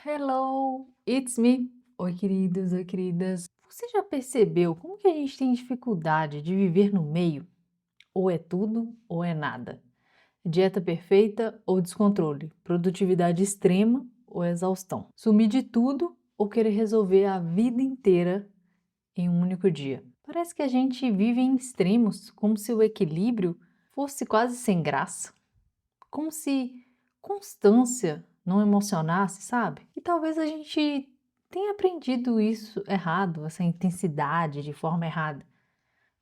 Hello, it's me. Oi, queridos, oi, queridas. Você já percebeu como que a gente tem dificuldade de viver no meio? Ou é tudo ou é nada. Dieta perfeita ou descontrole. Produtividade extrema ou exaustão. Sumir de tudo ou querer resolver a vida inteira em um único dia. Parece que a gente vive em extremos, como se o equilíbrio fosse quase sem graça. Como se constância não emocionasse, sabe? E talvez a gente tenha aprendido isso errado, essa intensidade de forma errada.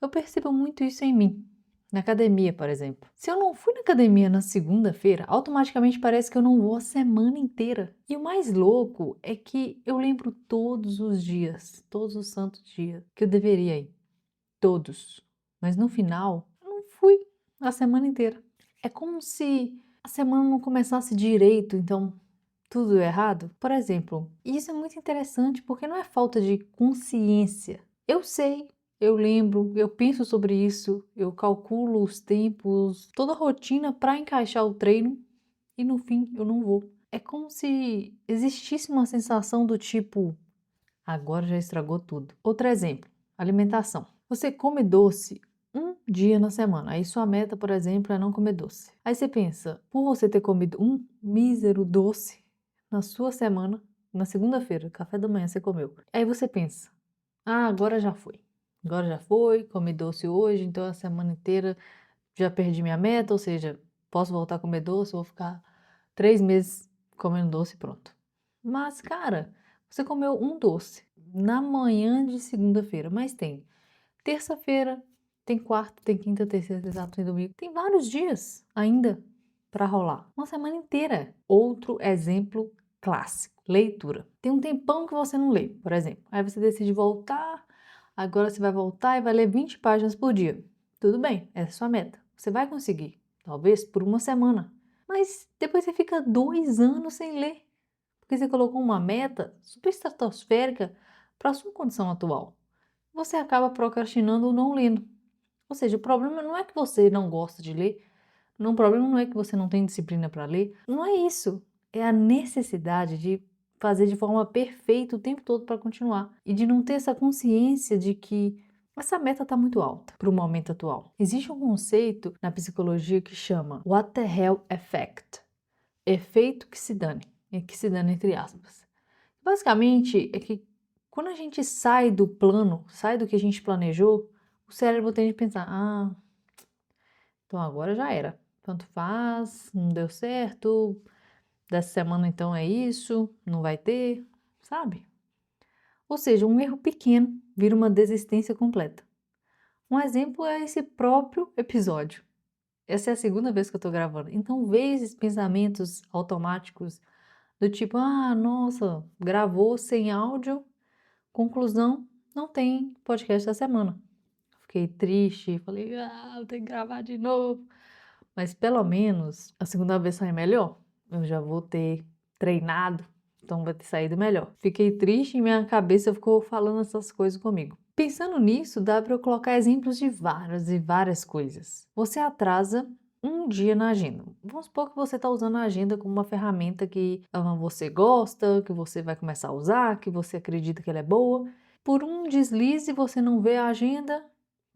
Eu percebo muito isso em mim, na academia, por exemplo. Se eu não fui na academia na segunda-feira, automaticamente parece que eu não vou a semana inteira. E o mais louco é que eu lembro todos os dias, todos os santos dias, que eu deveria ir. Todos. Mas no final, eu não fui a semana inteira. É como se a semana não começasse direito, então tudo deu errado. Por exemplo, e isso é muito interessante porque não é falta de consciência. Eu sei, eu lembro, eu penso sobre isso, eu calculo os tempos, toda a rotina para encaixar o treino e no fim eu não vou. É como se existisse uma sensação do tipo, agora já estragou tudo. Outro exemplo, alimentação. Você come doce um dia na semana. Aí sua meta, por exemplo, é não comer doce. Aí você pensa, por você ter comido um mísero doce na sua semana, na segunda-feira, café da manhã você comeu. Aí você pensa, ah, agora já foi. Agora já foi, comi doce hoje, então a semana inteira já perdi minha meta, ou seja, posso voltar a comer doce, vou ficar 3 meses comendo doce e pronto. Mas, cara, você comeu um doce na manhã de segunda-feira, mas tem terça-feira, tem quarta, tem quinta, terceira, terça, tem domingo, tem vários dias ainda para rolar. Uma semana inteira. Outro exemplo clássico, leitura. Tem um tempão que você não lê, por exemplo. Aí você decide voltar, agora você vai voltar e vai ler 20 páginas por dia. Tudo bem, essa é a sua meta. Você vai conseguir, talvez por uma semana. Mas depois você fica 2 anos sem ler, porque você colocou uma meta super estratosférica para a sua condição atual. Você acaba procrastinando ou não lendo. Ou seja, o problema não é que você não gosta de ler, o problema não é que você não tem disciplina para ler, não é isso. É a necessidade de fazer de forma perfeita o tempo todo para continuar e de não ter essa consciência de que essa meta está muito alta para o momento atual. Existe um conceito na psicologia que chama What the Hell Effect, efeito que se dane entre aspas. Basicamente é que quando a gente sai do plano, sai do que a gente planejou, o cérebro tende a pensar, ah, então agora já era. Tanto faz, não deu certo, dessa semana então é isso, não vai ter, sabe? Ou seja, um erro pequeno vira uma desistência completa. Um exemplo é esse próprio episódio. Essa é a segunda vez que eu tô gravando. Então veja esses pensamentos automáticos do tipo, ah, nossa, gravou sem áudio, conclusão, não tem podcast essa semana. Fiquei triste, falei, ah, eu tenho que gravar de novo. Mas pelo menos a segunda vez sai melhor. Eu já vou ter treinado, então vai ter saído melhor. Fiquei triste e minha cabeça ficou falando essas coisas comigo. Pensando nisso, dá para eu colocar exemplos de várias e várias coisas. Você atrasa um dia na agenda. Vamos supor que você está usando a agenda como uma ferramenta que você gosta, que você vai começar a usar, que você acredita que ela é boa. Por um deslize, você não vê a agenda,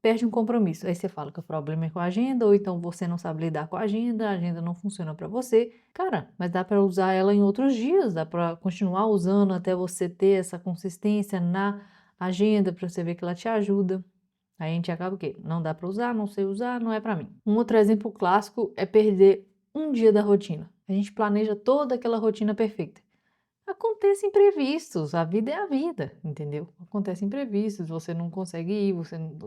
perde um compromisso. Aí você fala que o problema é com a agenda, ou então você não sabe lidar com a agenda não funciona para você. Cara, mas dá para usar ela em outros dias, dá para continuar usando até você ter essa consistência na agenda, para você ver que ela te ajuda. Aí a gente acaba o quê? Não dá para usar, não sei usar, não é para mim. Um outro exemplo clássico é perder um dia da rotina. A gente planeja toda aquela rotina perfeita. Acontece imprevistos, a vida é a vida, entendeu? Acontece imprevistos, você não consegue ir,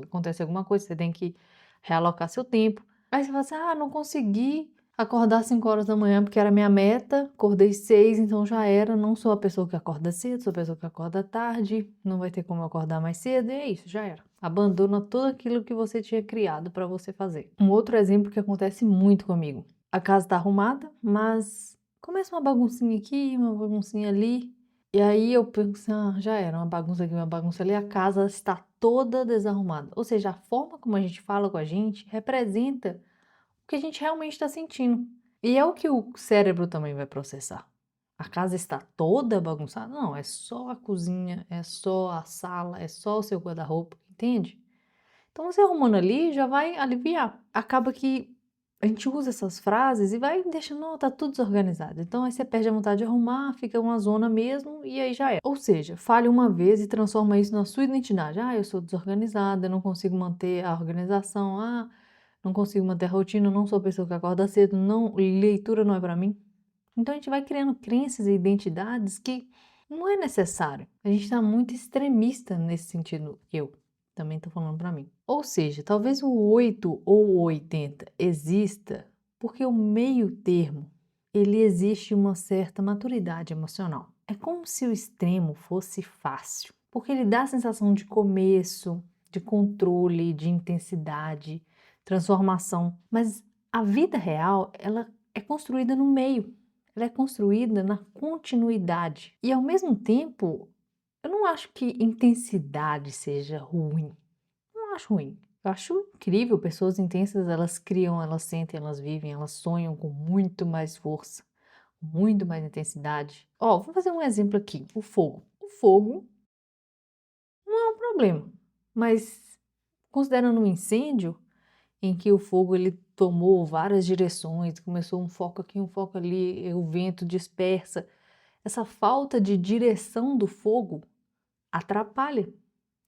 acontece alguma coisa, você tem que realocar seu tempo. Aí você fala assim, ah, não consegui acordar às 5 horas da manhã porque era minha meta, acordei 6, então já era, não sou a pessoa que acorda cedo, sou a pessoa que acorda tarde, não vai ter como eu acordar mais cedo, e é isso, já era. Abandona tudo aquilo que você tinha criado para você fazer. Um outro exemplo que acontece muito comigo. A casa está arrumada, mas começa uma baguncinha aqui, uma baguncinha ali. E aí eu penso, ah, já era, uma bagunça aqui, uma bagunça ali, a casa está toda desarrumada. Ou seja, a forma como a gente fala com a gente representa o que a gente realmente está sentindo. E é o que o cérebro também vai processar. A casa está toda bagunçada? Não, é só a cozinha, é só a sala, é só o seu guarda-roupa, entende? Então você arrumando ali já vai aliviar. Acaba que a gente usa essas frases e vai deixando, "Não, tá tudo desorganizado." Então aí você perde a vontade de arrumar, fica uma zona mesmo e aí já é. Ou seja, fale uma vez e transforma isso na sua identidade. Ah, eu sou desorganizada, eu não consigo manter a organização. Ah, não consigo manter a rotina, eu não sou a pessoa que acorda cedo, não, leitura não é para mim. Então a gente vai criando crenças e identidades que não é necessário. A gente está muito extremista nesse sentido, eu também estou falando para mim. Ou seja, talvez o 8 ou o 80 exista porque o meio termo, ele existe uma certa maturidade emocional. É como se o extremo fosse fácil, porque ele dá a sensação de começo, de controle, de intensidade, transformação, mas a vida real, ela é construída no meio. Ela é construída na continuidade. E ao mesmo tempo, eu não acho que intensidade seja ruim. Não acho ruim. Eu acho incrível. Pessoas intensas, elas criam, elas sentem, elas vivem, elas sonham com muito mais força, muito mais intensidade. Ó, vou fazer um exemplo aqui. O fogo. O fogo não é um problema, mas considerando um incêndio, em que o fogo ele tomou várias direções, começou um foco aqui, um foco ali, o vento dispersa. Essa falta de direção do fogo atrapalha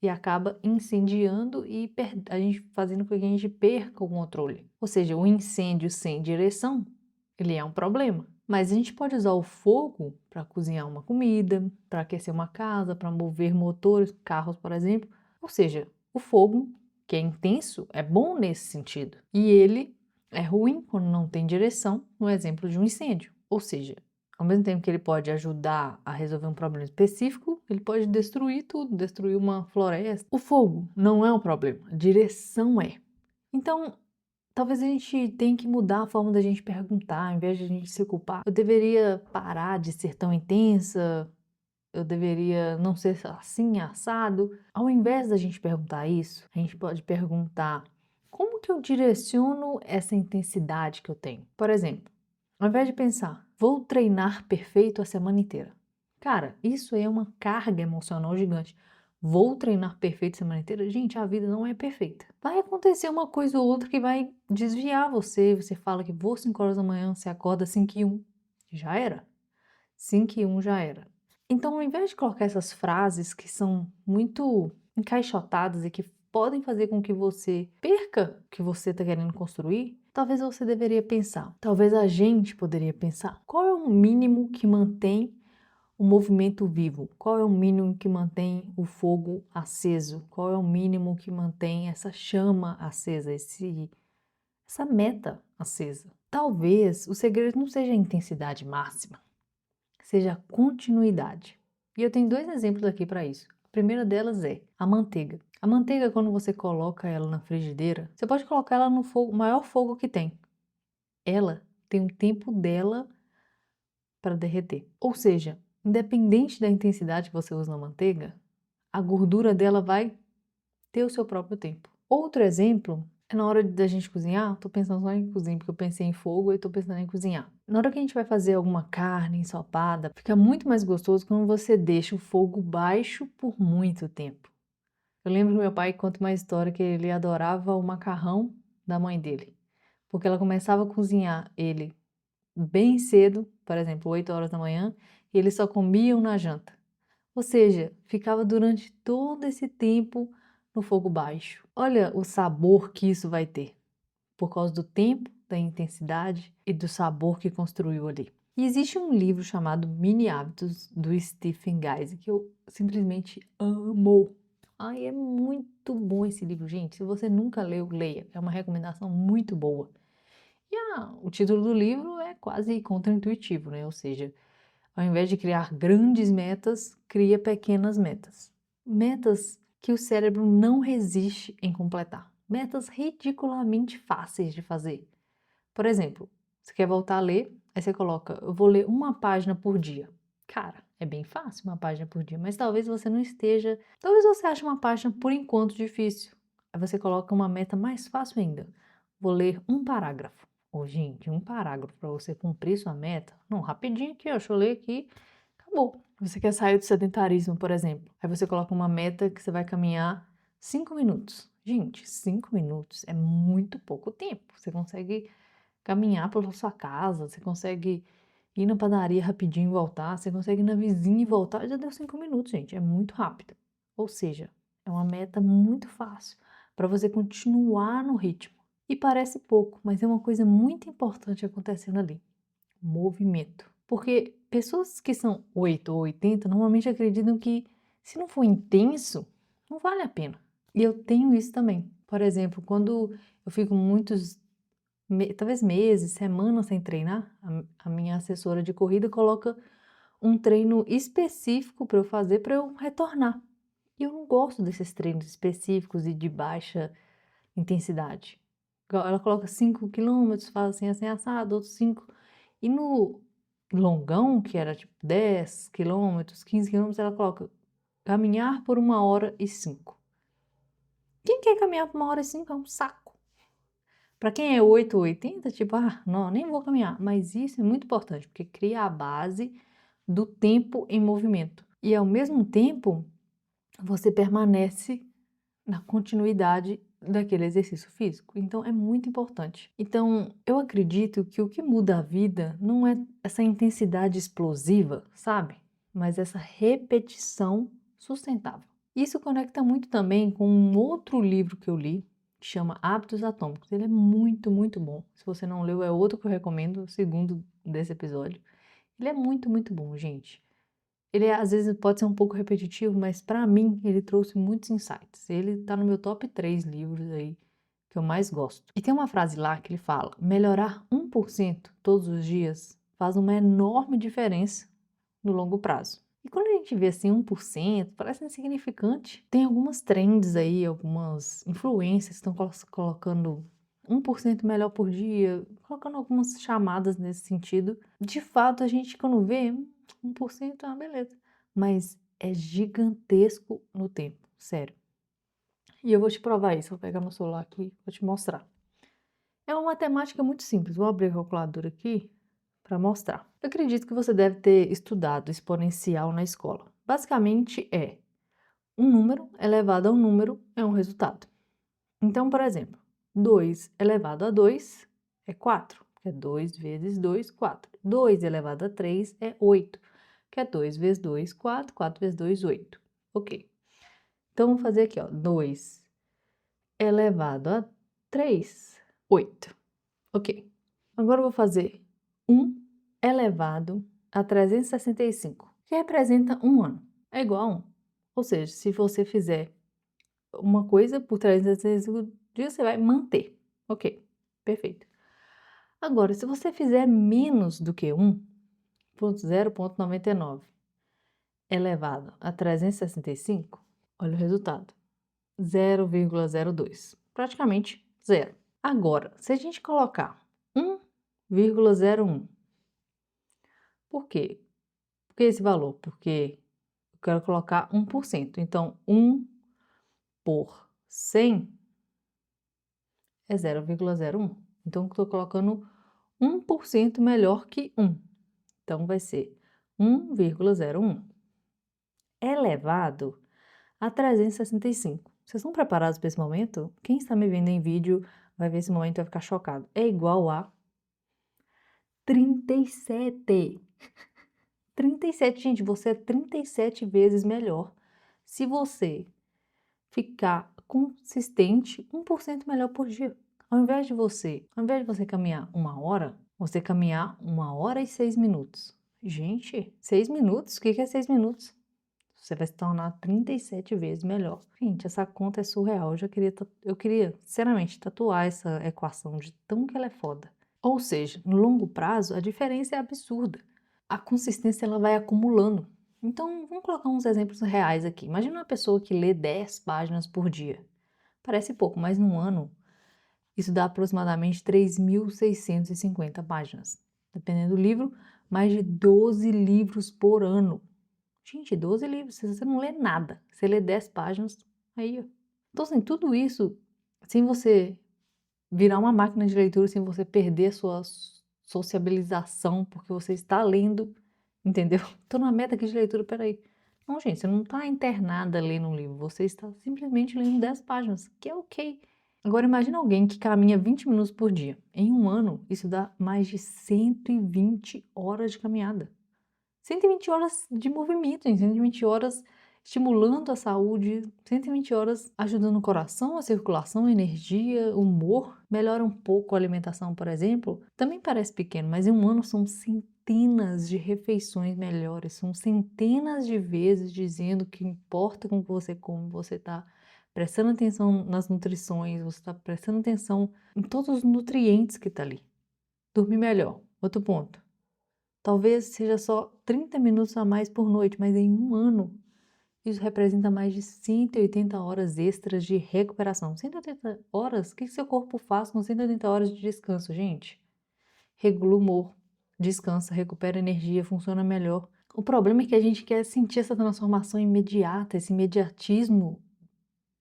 e acaba incendiando e a gente fazendo com que a gente perca o controle. Ou seja, o incêndio sem direção, ele é um problema. Mas a gente pode usar o fogo para cozinhar uma comida, para aquecer uma casa, para mover motores, carros, por exemplo. Ou seja, o fogo, que é intenso, é bom nesse sentido. E ele é ruim quando não tem direção, no exemplo de um incêndio. Ou seja, ao mesmo tempo que ele pode ajudar a resolver um problema específico, ele pode destruir tudo, destruir uma floresta. O fogo não é um problema, a direção é. Então, talvez a gente tenha que mudar a forma da gente perguntar, ao invés de a gente se culpar. Eu deveria parar de ser tão intensa, eu deveria não ser assim, assado. Ao invés da gente perguntar isso, a gente pode perguntar: como que eu direciono essa intensidade que eu tenho? Por exemplo, ao invés de pensar, vou treinar perfeito a semana inteira. Cara, isso aí é uma carga emocional gigante. Vou treinar perfeito a semana inteira? Gente, a vida não é perfeita. Vai acontecer uma coisa ou outra que vai desviar você. Você fala que vou 5 horas da manhã, você acorda 5 e 1. Já era. 5 e 1 já era. Então, ao invés de colocar essas frases que são muito encaixotadas e que podem fazer com que você perca o que você está querendo construir, talvez você deveria pensar, talvez a gente poderia pensar, qual é o mínimo que mantém o movimento vivo? Qual é o mínimo que mantém o fogo aceso? Qual é o mínimo que mantém essa chama acesa, essa meta acesa? Talvez o segredo não seja a intensidade máxima, seja a continuidade. E eu tenho 2 exemplos aqui para isso. A primeira delas é a manteiga. A manteiga, quando você coloca ela na frigideira, você pode colocar ela no fogo, maior fogo que tem. Ela tem um tempo dela para derreter. Ou seja, independente da intensidade que você usa na manteiga, a gordura dela vai ter o seu próprio tempo. Outro exemplo é na hora da gente cozinhar. Tô pensando só em cozinha, porque eu pensei em fogo e tô pensando em cozinhar. Na hora que a gente vai fazer alguma carne ensopada, fica muito mais gostoso quando você deixa o fogo baixo por muito tempo. Eu lembro que meu pai conta uma história que ele adorava o macarrão da mãe dele, porque ela começava a cozinhar ele bem cedo, por exemplo, 8 horas da manhã, e eles só comiam na janta. Ou seja, ficava durante todo esse tempo no fogo baixo. Olha o sabor que isso vai ter, por causa do tempo, da intensidade e do sabor que construiu ali. E existe um livro chamado Mini Hábitos, do Stephen Geise, que eu simplesmente amo. Ai, é muito bom esse livro, gente. Se você nunca leu, leia. É uma recomendação muito boa. E o título do livro é quase contraintuitivo, né? Ou seja, ao invés de criar grandes metas, cria pequenas metas. Metas que o cérebro não resiste em completar. Metas ridiculamente fáceis de fazer. Por exemplo, você quer voltar a ler, aí você coloca, eu vou ler uma página por dia. Cara, é bem fácil uma página por dia, mas talvez você não esteja. Talvez você ache uma página por enquanto difícil. Aí você coloca uma meta mais fácil ainda. Vou ler um parágrafo. Ô, gente, um parágrafo para você cumprir sua meta? Não, rapidinho aqui, ó, deixa eu ler aqui, acabou. Você quer sair do sedentarismo, por exemplo, aí você coloca uma meta que você vai caminhar 5 minutos. Gente, 5 minutos é muito pouco tempo. Você consegue caminhar pela sua casa, você consegue ir na padaria rapidinho e voltar, você consegue ir na vizinha e voltar, já deu 5 minutos, gente, é muito rápido. Ou seja, é uma meta muito fácil para você continuar no ritmo. E parece pouco, mas é uma coisa muito importante acontecendo ali: movimento. Porque pessoas que são 8 ou 80 normalmente acreditam que se não for intenso, não vale a pena. E eu tenho isso também. Por exemplo, quando eu fico muitos, talvez meses, semanas sem treinar, a minha assessora de corrida coloca um treino específico para eu fazer para eu retornar. E eu não gosto desses treinos específicos e de baixa intensidade. Ela coloca 5 quilômetros, faz assim assado, outros 5. E no longão, que era tipo 10 quilômetros, 15 quilômetros, ela coloca caminhar por 1h05. Quem quer caminhar por 1h05 é um saco. Para quem é 8 ou 80, tipo, não, nem vou caminhar. Mas isso é muito importante, porque cria a base do tempo em movimento. E ao mesmo tempo, você permanece na continuidade daquele exercício físico. Então é muito importante. Então eu acredito que o que muda a vida não é essa intensidade explosiva, sabe? Mas essa repetição sustentável. Isso conecta muito também com um outro livro que eu li, que chama Hábitos Atômicos. Ele é muito, muito bom. Se você não leu, é outro que eu recomendo, o segundo desse episódio. Ele é muito, muito bom, gente. Ele às vezes pode ser um pouco repetitivo, mas para mim ele trouxe muitos insights. Ele tá no meu top 3 livros aí que eu mais gosto. E tem uma frase lá que ele fala: melhorar 1% todos os dias faz uma enorme diferença no longo prazo. E quando a gente vê assim 1%, parece insignificante. Tem algumas trends aí, algumas influências que estão colocando 1% melhor por dia, colocando algumas chamadas nesse sentido. De fato, a gente quando vê 1%, beleza. Mas é gigantesco no tempo, sério. E eu vou te provar isso, vou pegar meu celular aqui e vou te mostrar. É uma matemática muito simples, vou abrir a calculadora aqui para mostrar. Eu acredito que você deve ter estudado exponencial na escola. Basicamente é um número elevado a um número é um resultado. Então, por exemplo, 2 elevado a 2 é 4, que é 2 vezes 2, 4. 2 elevado a 3 é 8, que é 2 vezes 2, 4, 4 vezes 2, 8. Ok. Então, vamos fazer aqui, ó, 2 elevado a 3, 8. Ok. Agora eu vou fazer 1 elevado a 365, que representa um ano. É igual a 1. Ou seja, se você fizer uma coisa por 365 dias, você vai manter. Ok, perfeito. Agora, se você fizer menos do que 1, 0,99 elevado a 365, olha o resultado, 0,02, praticamente zero. Agora, se a gente colocar 1,01, por quê? Por que esse valor? Porque eu quero colocar 1%. Então, 1 por 100 é 0,01. Então, eu estou colocando 1% melhor que 1. Então, vai ser 1,01 elevado a 365. Vocês estão preparados para esse momento? Quem está me vendo em vídeo vai ver esse momento e vai ficar chocado. É igual a 37. 37, gente, você é 37 vezes melhor se você ficar consistente 1% melhor por dia. Ao invés de você caminhar 1 hora, você caminhar 1 hora e 6 minutos. Gente, 6 minutos? O que é 6 minutos? Você vai se tornar 37 vezes melhor. Gente, essa conta é surreal. Eu queria, sinceramente, tatuar essa equação de tão que ela é foda. Ou seja, no longo prazo, a diferença é absurda. A consistência ela vai acumulando. Então, vamos colocar uns exemplos reais aqui. Imagina uma pessoa que lê 10 páginas por dia. Parece pouco, mas num ano isso dá aproximadamente 3.650 páginas. Dependendo do livro, mais de 12 livros por ano. Gente, 12 livros, se você não lê nada, você lê 10 páginas, aí, ó. Então, assim, tudo isso, sem você virar uma máquina de leitura sem você perder a sua sociabilização, porque você está lendo, entendeu? Tô numa meta aqui de leitura, peraí. Não, gente, você não está internada lendo um livro, você está simplesmente lendo 10 páginas, que é ok. Agora imagina alguém que caminha 20 minutos por dia. Em um ano, isso dá mais de 120 horas de caminhada. 120 horas de movimento, hein? 120 horas estimulando a saúde, 120 horas ajudando o coração, a circulação, a energia, o humor, melhora um pouco a alimentação, por exemplo. Também parece pequeno, mas em um ano são centenas de refeições melhores, são centenas de vezes dizendo que importa com o que você come, você está prestando atenção nas nutrições, você está prestando atenção em todos os nutrientes que tá ali. Dormir melhor, outro ponto. Talvez seja só 30 minutos a mais por noite, mas em um ano isso representa mais de 180 horas extras de recuperação. 180 horas? O que seu corpo faz com 180 horas de descanso, gente? Regula o humor, descansa, recupera energia, funciona melhor. O problema é que a gente quer sentir essa transformação imediata, esse imediatismo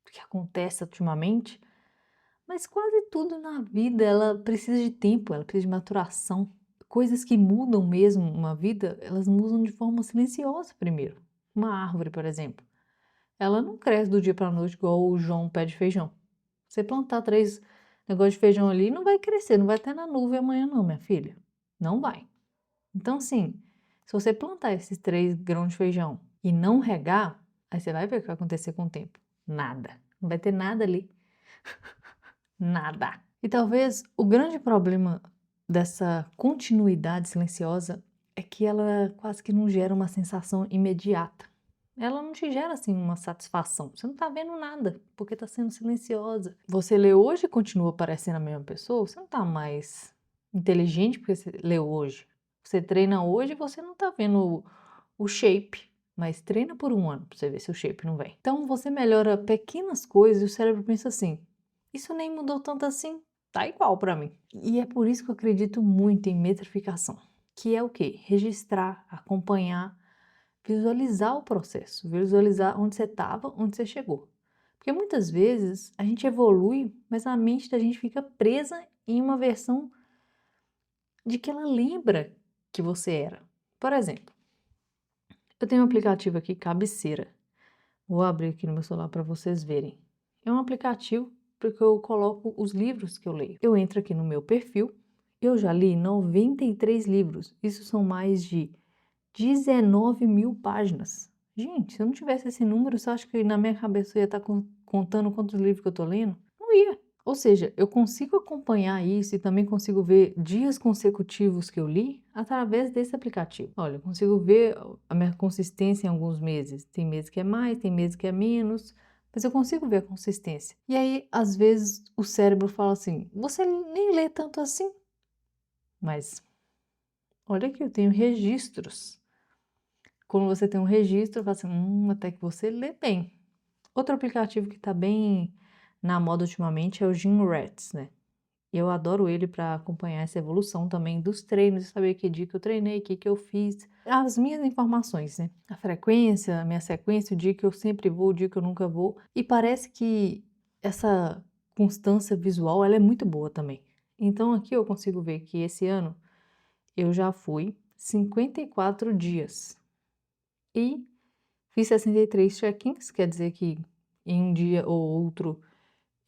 que acontece ultimamente, mas quase tudo na vida ela precisa de tempo, ela precisa de maturação. Coisas que mudam mesmo uma vida, elas mudam de forma silenciosa primeiro. Uma árvore, por exemplo, ela não cresce do dia para a noite igual o João pé de feijão. Você plantar 3 negócios de feijão ali, não vai crescer, não vai ter na nuvem amanhã não, minha filha. Não vai. Então, sim, se você plantar esses 3 grãos de feijão e não regar, aí você vai ver o que vai acontecer com o tempo. Nada. Não vai ter nada ali. Nada. E talvez o grande problema dessa continuidade silenciosa é que ela quase que não gera uma sensação imediata. Ela não te gera assim uma satisfação. Você não tá vendo nada, porque tá sendo silenciosa. Você lê hoje e continua parecendo a mesma pessoa, você não tá mais inteligente porque você leu hoje. Você treina hoje e você não tá vendo o shape, mas treina por um ano pra você ver se o shape não vem. Então você melhora pequenas coisas e o cérebro pensa assim: isso nem mudou tanto assim, tá igual pra mim. E é por isso que eu acredito muito em metrificação, que é o quê? Registrar, acompanhar, visualizar o processo, visualizar onde você estava, onde você chegou. Porque muitas vezes a gente evolui, mas a mente da gente fica presa em uma versão de que ela lembra que você era. Por exemplo, eu tenho um aplicativo aqui, Cabeceira. Vou abrir aqui no meu celular para vocês verem. É um aplicativo porque eu coloco os livros que eu leio. Eu entro aqui no meu perfil, eu já li 93 livros. Isso são mais de 19 mil páginas. Gente, se eu não tivesse esse número, você acha que na minha cabeça eu ia estar contando quantos livros que eu tô lendo? Não ia. Ou seja, eu consigo acompanhar isso e também consigo ver dias consecutivos que eu li através desse aplicativo. Olha, eu consigo ver a minha consistência em alguns meses. Tem meses que é mais, tem meses que é menos, mas eu consigo ver a consistência. E aí, às vezes, o cérebro fala assim: você nem lê tanto assim. Mas olha que eu tenho registros. Quando você tem um registro, fala assim, até que você lê bem. Outro aplicativo que está bem na moda ultimamente é o Gym Rats, né? Eu adoro ele para acompanhar essa evolução também dos treinos, saber que dia que eu treinei, o que que eu fiz, as minhas informações, né? A frequência, a minha sequência, o dia que eu sempre vou, o dia que eu nunca vou. E parece que essa constância visual, ela é muito boa também. Então aqui eu consigo ver que esse ano eu já fui 54 dias e fiz 63 check-ins, quer dizer que em um dia ou outro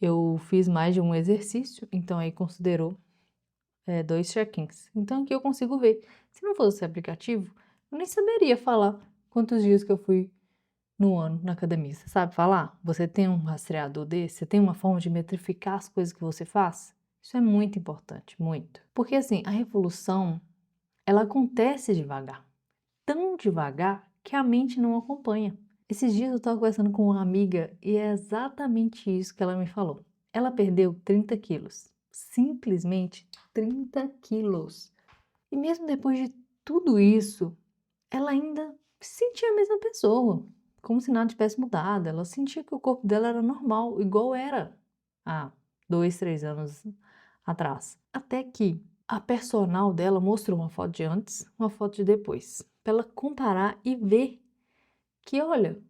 eu fiz mais de um exercício, então aí considerou 2 check-ins. Então aqui eu consigo ver. Se não fosse esse aplicativo, eu nem saberia falar quantos dias que eu fui no ano na academia. Você sabe falar? Você tem um rastreador desse? Você tem uma forma de metrificar as coisas que você faz? Isso é muito importante, muito. Porque assim, a revolução, ela acontece devagar. Tão devagar que a mente não acompanha. Esses dias eu estava conversando com uma amiga e é exatamente isso que ela me falou. Ela perdeu 30 quilos. Simplesmente 30 quilos. E mesmo depois de tudo isso, ela ainda se sentia a mesma pessoa. Como se nada tivesse mudado. Ela sentia que o corpo dela era normal, igual era há 2, 3 anos atrás. Até que a personal dela mostrou uma foto de antes, uma foto de depois. Para ela comparar e ver que, olha,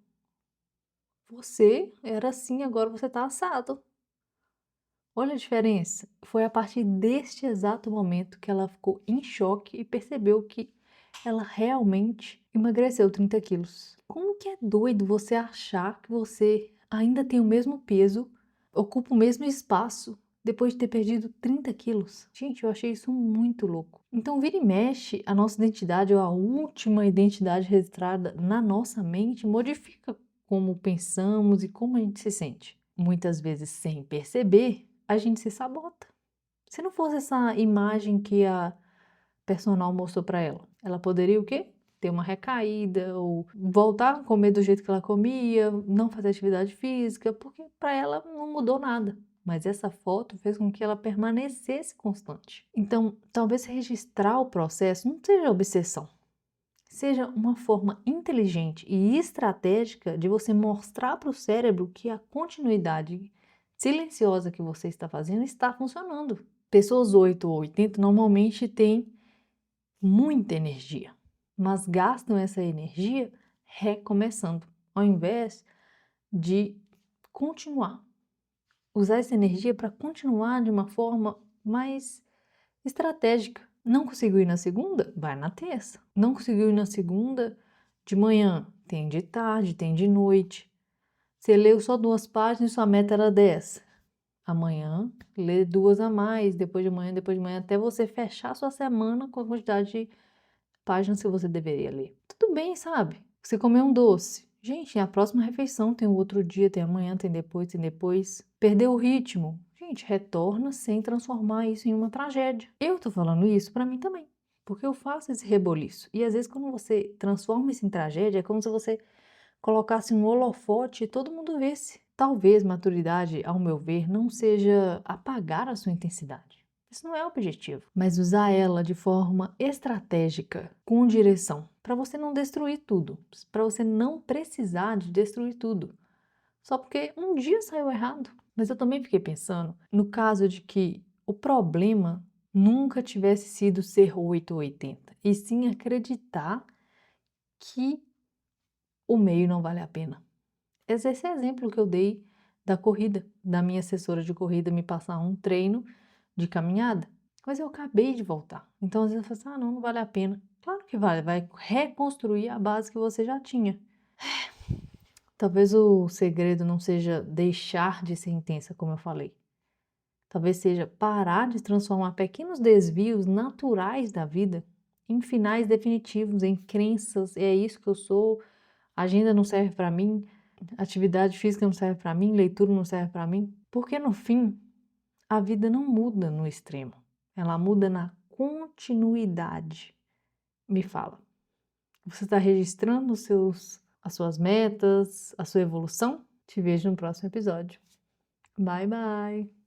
você era assim, agora você tá assado. Olha a diferença. Foi a partir deste exato momento que ela ficou em choque e percebeu que ela realmente emagreceu 30 quilos. Como que é doido você achar que você ainda tem o mesmo peso, ocupa o mesmo espaço depois de ter perdido 30 quilos? Gente, eu achei isso muito louco. Então, vira e mexe, a nossa identidade, ou a última identidade registrada na nossa mente, modifica como pensamos e como a gente se sente. Muitas vezes, sem perceber, a gente se sabota. Se não fosse essa imagem que a personal mostrou para ela, ela poderia o quê? Ter uma recaída ou voltar a comer do jeito que ela comia, não fazer atividade física, porque para ela não mudou nada. Mas essa foto fez com que ela permanecesse constante. Então, talvez registrar o processo não seja obsessão, seja uma forma inteligente e estratégica de você mostrar para o cérebro que a continuidade silenciosa que você está fazendo está funcionando. Pessoas 8 ou 80 normalmente têm muita energia, mas gastam essa energia recomeçando, ao invés de continuar. Usar essa energia para continuar de uma forma mais estratégica. Não conseguiu ir na segunda? Vai na terça. Não conseguiu ir na segunda? De manhã, tem de tarde, tem de noite. Você leu só 2 páginas e sua meta era 10. Amanhã, lê 2 a mais, depois de manhã, até você fechar sua semana com a quantidade de páginas que você deveria ler. Tudo bem, sabe? Você comeu um doce. Gente, a próxima refeição tem o outro dia, tem amanhã, tem depois, tem depois. Perdeu o ritmo. Gente, retorna sem transformar isso em uma tragédia. Eu tô falando isso pra mim também, porque eu faço esse reboliço. E às vezes quando você transforma isso em tragédia, é como se você colocasse um holofote e todo mundo visse. Talvez maturidade, ao meu ver, não seja apagar a sua intensidade. Isso não é o objetivo, mas usar ela de forma estratégica, com direção, para você não destruir tudo, para você não precisar de destruir tudo, só porque um dia saiu errado. Mas eu também fiquei pensando no caso de que o problema nunca tivesse sido ser 8 ou 80, e sim acreditar que o meio não vale a pena. Esse é exemplo que eu dei da corrida, da minha assessora de corrida me passar um treino de caminhada, mas eu acabei de voltar. Então às vezes eu falo assim, não vale a pena. Claro que vale, vai reconstruir a base que você já tinha. Talvez o segredo não seja deixar de ser intensa, como eu falei. Talvez seja parar de transformar pequenos desvios naturais da vida em finais definitivos, em crenças, é isso que eu sou, agenda não serve para mim, atividade física não serve para mim, leitura não serve para mim. Porque no fim, a vida não muda no extremo, ela muda na continuidade. Me fala, você está registrando as suas metas, a sua evolução? Te vejo no próximo episódio. Bye, bye!